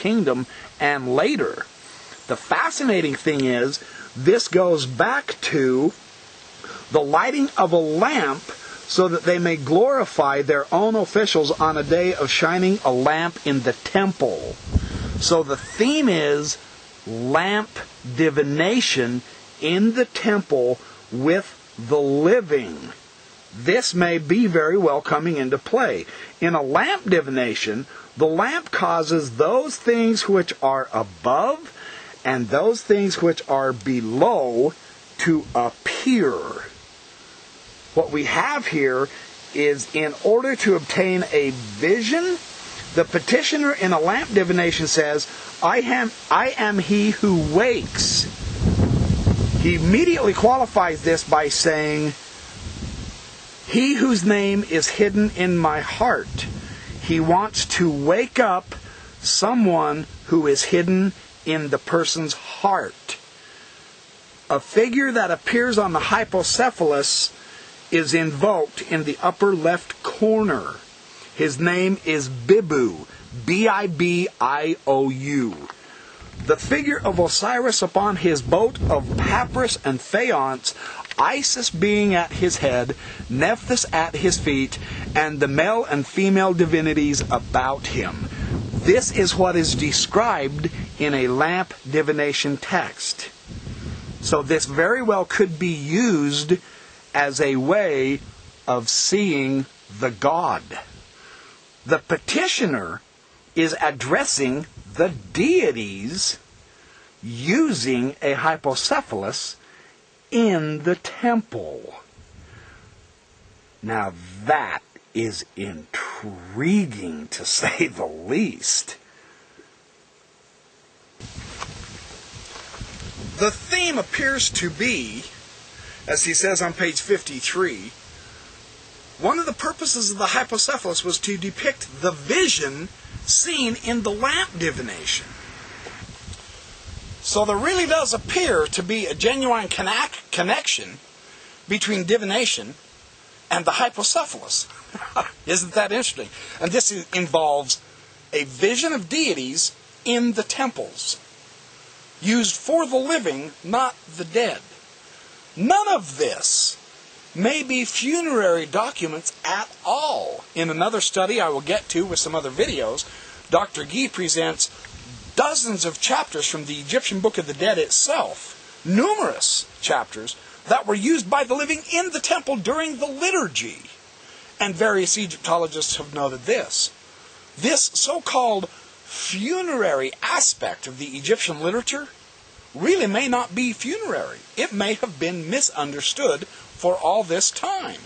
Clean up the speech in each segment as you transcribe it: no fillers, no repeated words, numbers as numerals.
Kingdom and later. The fascinating thing is, this goes back to the lighting of a lamp so that they may glorify their own officials on a day of shining a lamp in the temple. So the theme is lamp divination in the temple with the living. This may be very well coming into play. In a lamp divination, the lamp causes those things which are above and those things which are below to appear. What we have here is, in order to obtain a vision, the petitioner in a lamp divination says, I am he who wakes. He immediately qualifies this by saying, he whose name is hidden in my heart. He wants to wake up someone who is hidden in the person's heart. A figure that appears on the hypocephalus is invoked in the upper left corner. His name is Bibu, B-I-B-I-O-U. The figure of Osiris upon his boat of papyrus and faience, Isis being at his head, Nephthys at his feet, and the male and female divinities about him. This is what is described in a lamp divination text. So this very well could be used as a way of seeing the God. The petitioner is addressing the deities using a hypocephalus in the temple. Now that is intriguing, to say the least. The theme appears to be, as he says on page 53, one of the purposes of the hypocephalus was to depict the vision seen in the lamp divination. So there really does appear to be a genuine connection between divination and the hypocephalus. Isn't that interesting? And this involves a vision of deities in the temples, used for the living, not the dead. None of this may be funerary documents at all. In another study I will get to with some other videos, Dr. Guy presents dozens of chapters from the Egyptian Book of the Dead itself, numerous chapters that were used by the living in the temple during the liturgy. And various Egyptologists have noted this. This so-called funerary aspect of the Egyptian literature really may not be funerary. It may have been misunderstood for all this time.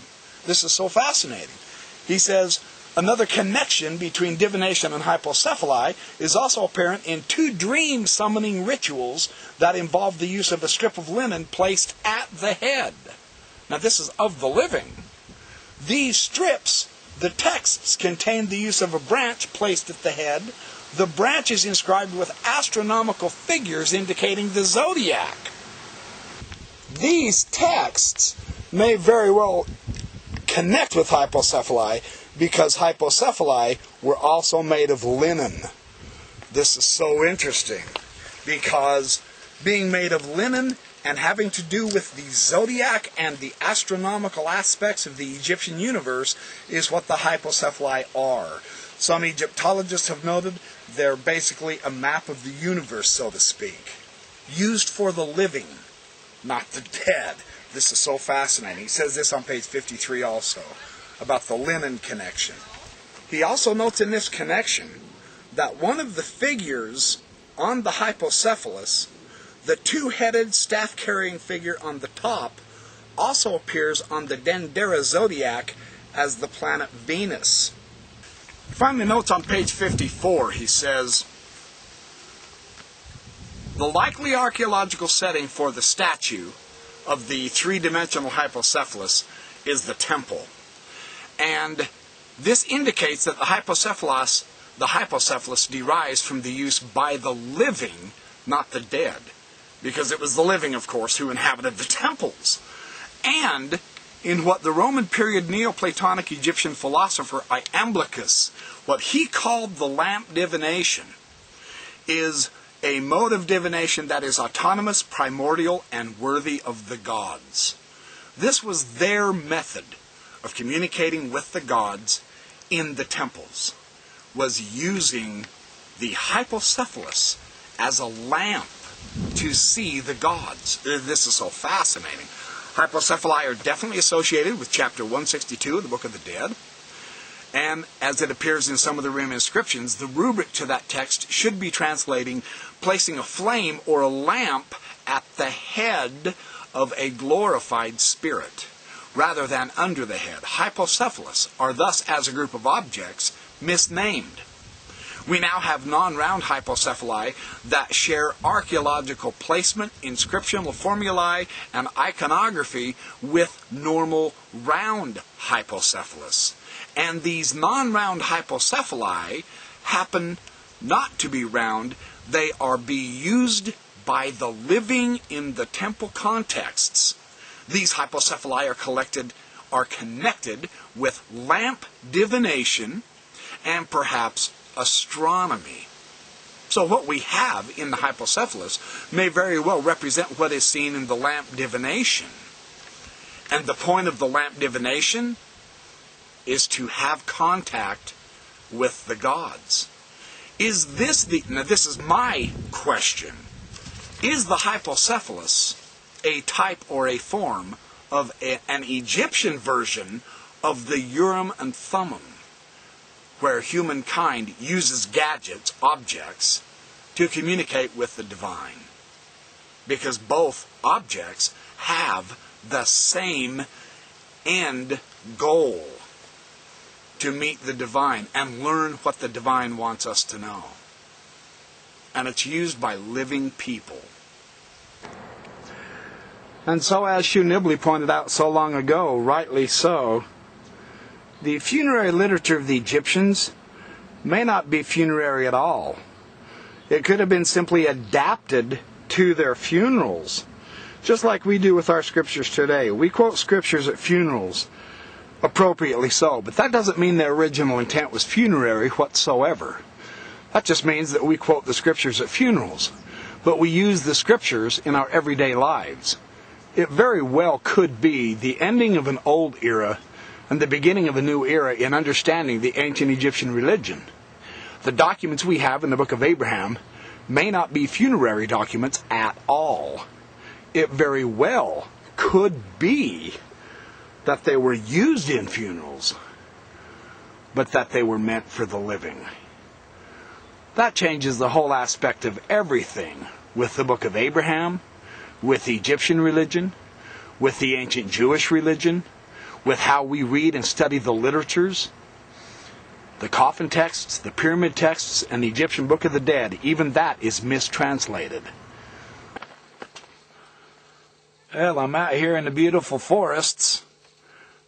This is so fascinating. He says, another connection between divination and hypocephaly is also apparent in two dream summoning rituals that involve the use of a strip of linen placed at the head. Now this is of the living. These strips, the texts contain the use of a branch placed at the head. The branch is inscribed with astronomical figures indicating the zodiac. These texts may very well connect with hypocephaly because hypocephaly were also made of linen. This is so interesting because being made of linen and having to do with the zodiac and the astronomical aspects of the Egyptian universe is what the hypocephaly are. Some Egyptologists have noted they're basically a map of the universe, so to speak, used for the living, not the dead. This is so fascinating. He says this on page 53 also, about the linen connection. He also notes in this connection that one of the figures on the hypocephalus, the two-headed staff-carrying figure on the top, also appears on the Dendera zodiac as the planet Venus. Finally, notes on page 54, he says, the likely archaeological setting for the statue of the three-dimensional hypocephalus is the temple. And this indicates that the hypocephalus derives from the use by the living, not the dead. Because it was the living, of course, who inhabited the temples. And in what the Roman period Neoplatonic Egyptian philosopher Iamblichus, what he called the lamp divination, is a mode of divination that is autonomous, primordial, and worthy of the gods. This was their method of communicating with the gods in the temples, was using the hypocephalus as a lamp to see the gods. This is so fascinating. Hypocephali are definitely associated with chapter 162 of the Book of the Dead. And as it appears in some of the Rim inscriptions, the rubric to that text should be translating placing a flame or a lamp at the head of a glorified spirit, rather than under the head. Hypocephalus are thus, as a group of objects, misnamed. We now have non-round hypocephali that share archaeological placement, inscriptional formulae, and iconography with normal round hypocephalus. And these non-round hypocephali happen not to be round. They are used by the living in the temple contexts. These hypocephali are connected with lamp divination and perhaps astronomy. So what we have in the hypocephalus may very well represent what is seen in the lamp divination. And the point of the lamp divination is to have contact with the gods. Now this is my question. Is the hypocephalus a type or a form of an Egyptian version of the Urim and Thummim, where humankind uses gadgets, objects, to communicate with the divine? Because both objects have the same end goal: to meet the divine and learn what the divine wants us to know. And it's used by living people. And so, as Hugh Nibley pointed out so long ago, rightly so, the funerary literature of the Egyptians may not be funerary at all. It could have been simply adapted to their funerals, just like we do with our scriptures today. We quote scriptures at funerals, appropriately so, but that doesn't mean their original intent was funerary whatsoever. That just means that we quote the scriptures at funerals, but we use the scriptures in our everyday lives. It very well could be the ending of an old era and the beginning of a new era in understanding the ancient Egyptian religion. The documents we have in the Book of Abraham may not be funerary documents at all. It very well could be that they were used in funerals, but that they were meant for the living. That changes the whole aspect of everything with the Book of Abraham, with the Egyptian religion, with the ancient Jewish religion, with how we read and study the literatures, the coffin texts, the pyramid texts, and the Egyptian Book of the Dead. Even that is mistranslated. Well, I'm out here in the beautiful forests,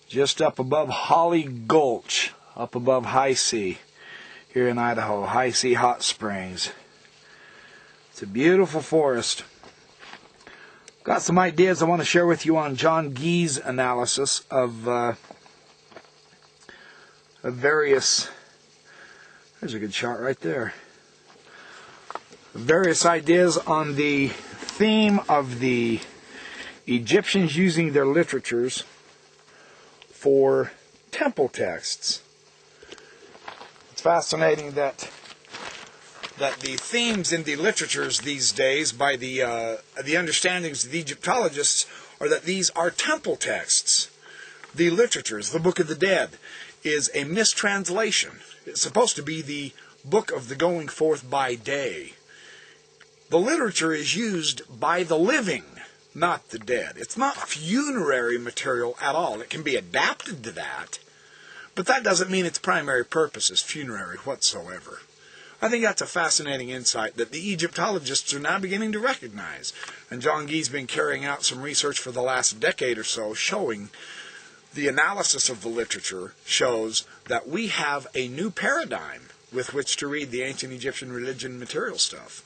just up above Holly Gulch, up above High C, here in Idaho, High C Hot Springs. It's a beautiful forest. Got some ideas I want to share with you on John Gee's analysis of various... There's a good shot right there. Various ideas on the theme of the Egyptians using their literatures for temple texts. It's fascinating that the themes in the literatures these days, by the understandings of the Egyptologists, are that these are temple texts. The literatures, the Book of the Dead, is a mistranslation. It's supposed to be the book of the going forth by day. The literature is used by the living, not the dead. It's not funerary material at all. It can be adapted to that, but that doesn't mean its primary purpose is funerary whatsoever. I think that's a fascinating insight that the Egyptologists are now beginning to recognize. And John Gee's been carrying out some research for the last decade or so, showing the analysis of the literature shows that we have a new paradigm with which to read the ancient Egyptian religion material stuff.